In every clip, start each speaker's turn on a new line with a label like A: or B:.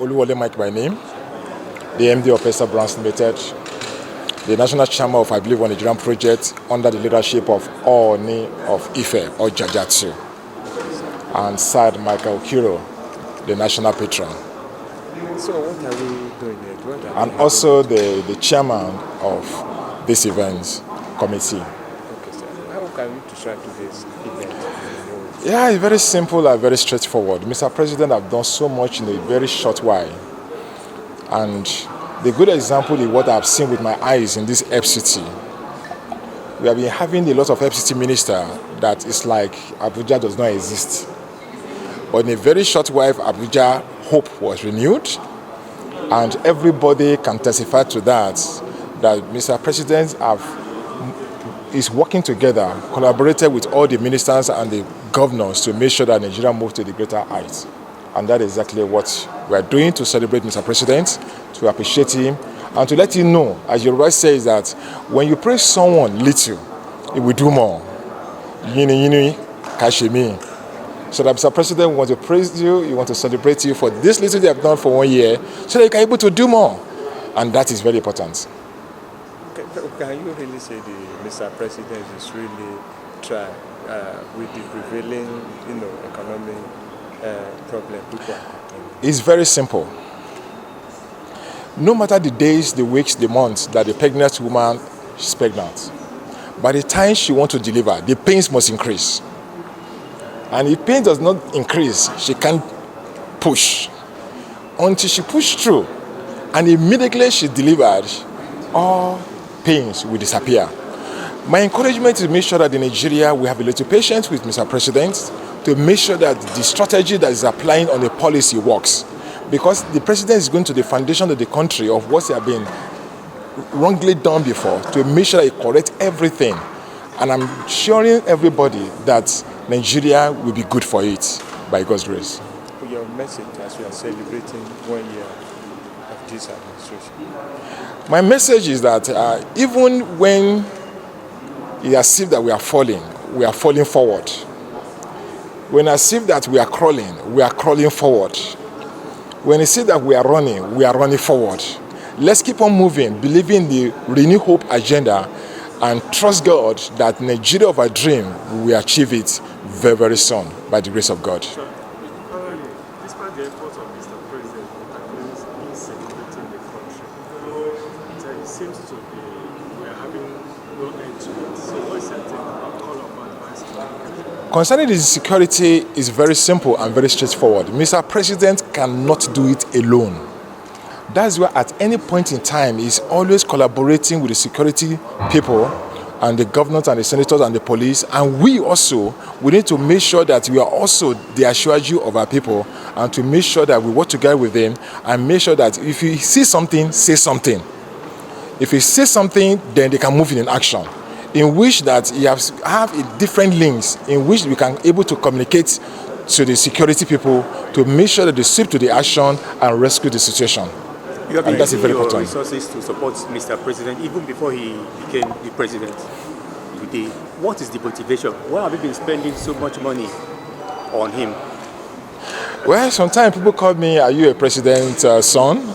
A: Oluwole Mike by name, the MD of Pesa Brands Limited, the National Chairman of, I believe, One Nigerian Project under the leadership of Ooni of Ife or Jajatsu, and Sir Michael Kiro, the National Patron.
B: So what are we doing here?
A: And also the chairman of this event committee.
B: Okay, sir. How can we describe today's event?
A: Yeah, it's very simple and very straightforward. Mr. President have done so much in a very short while. And the good example is what I've seen with my eyes in this FCT. We have been having a lot of FCT ministers that is like Abuja does not exist. But in a very short while, Abuja hope was renewed. And everybody can testify to that Mr. President is working together, collaborated with all the ministers and the governors to make sure that Nigeria moves to the greater heights. And that is exactly what we are doing to celebrate Mr. President, to appreciate him, and to let him know, as your right says, that when you praise someone little, he will do more. Yini, kashimi. So that Mr. President, we want to praise you, we want to celebrate you for this little they have done for 1 year, so that you can be able to do more. And that is very important.
B: Can you really say Mr. President is really trying with the prevailing, economic problem?
A: It's very simple. No matter the days, the weeks, the months that the pregnant woman is pregnant, by the time she wants to deliver, the pains must increase. And if pain does not increase, she can't push. Until she pushed through, and immediately she delivered, all pains will disappear. My encouragement is to make sure that in Nigeria we have a little patience with Mr. President to make sure that the strategy that is applying on the policy works. Because the president is going to the foundation of the country of what has been wrongly done before to make sure that he corrects everything. And I'm assuring everybody that Nigeria will be good for it by God's grace.
B: Your message as we are celebrating 1 year of this administration?
A: My message is that even when it is as if that we are falling forward. When I see that we are crawling forward. When I see that we are running forward. Let's keep on moving, believing the Renew Hope agenda, and trust God that Nigeria of our dream, we will achieve it very, very soon by the grace of God.
C: Sure. Despite the efforts of Mr. President in celebrating the country, it seems to be we are having no end to it. So what is your take about call of advice?
A: Concerning the security is very simple and very straightforward. Mr. President cannot do it alone. That's why at any point in time, he's always collaborating with the security people and the governors and the senators and the police. And we need to make sure that we are also the assuage of our people and to make sure that we work together with them and make sure that if you see something, say something. If you say something, then they can move in action. In which that you have a different links in which we can able to communicate to the security people to make sure that they sweep to the action and rescue the situation.
D: You have been
A: using
D: your
A: important
D: resources to support Mr. President even before he became the president today. What is the motivation? Why have you been spending so much money on him?
A: Well, sometimes people call me, are you a president's son?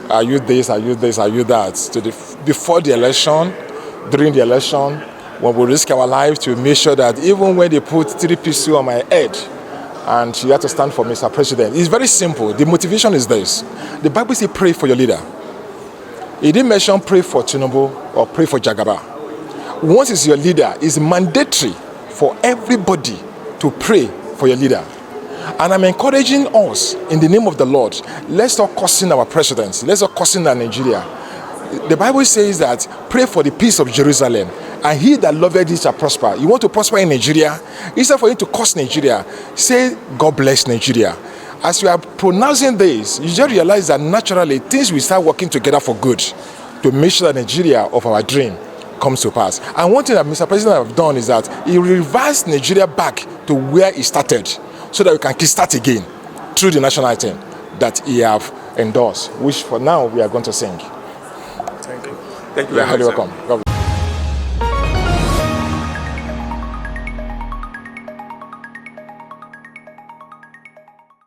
A: Are you this, are you this, are you that? Before the election, during the election, when we risk our lives to make sure that even when they put 3 pieces on my head, and you have to stand for Mr. President. It's very simple. The motivation is this. The Bible says pray for your leader. It didn't mention pray for Tinubu or pray for Jagaba. Once it's your leader, it's mandatory for everybody to pray for your leader. And I'm encouraging us in the name of the Lord, let's stop cursing our presidents. Let's stop cursing our Nigeria. The Bible says that pray for the peace of Jerusalem. And he that loveth thee shall prosper. You want to prosper in Nigeria? Instead for you to curse Nigeria, say, God bless Nigeria. As you are pronouncing this, you just realize that naturally things will start working together for good to make sure that Nigeria of our dream comes to pass. And one thing that Mr. President have done is that he reversed Nigeria back to where it started so that we can start again through the national anthem that he have endorsed, which for now we are going to sing.
B: Thank you.
D: Thank you
A: You are
D: very
A: highly
D: much,
A: welcome. God bless.